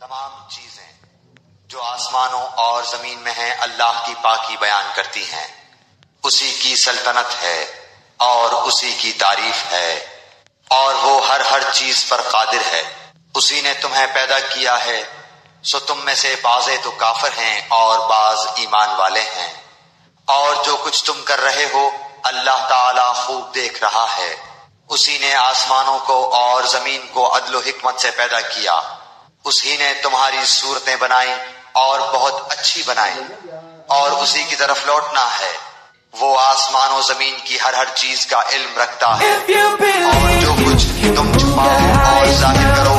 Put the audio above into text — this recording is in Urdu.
تمام چیزیں جو آسمانوں اور زمین میں ہیں اللہ کی پاکی بیان کرتی ہیں۔ اسی کی سلطنت ہے اور اسی کی تعریف ہے، اور وہ ہر چیز پر قادر ہے۔ اسی نے تمہیں پیدا کیا ہے، سو تم میں سے بعضے تو کافر ہیں اور بعض ایمان والے ہیں، اور جو کچھ تم کر رہے ہو اللہ تعالی خوب دیکھ رہا ہے۔ اسی نے آسمانوں کو اور زمین کو عدل و حکمت سے پیدا کیا۔ اسی نے تمہاری صورتیں بنائی اور بہت اچھی بنائی، اور اسی کی طرف لوٹنا ہے۔ وہ آسمان و زمین کی ہر چیز کا علم رکھتا ہے، اور جو کچھ تم چھپاؤ اور ظاہر کرو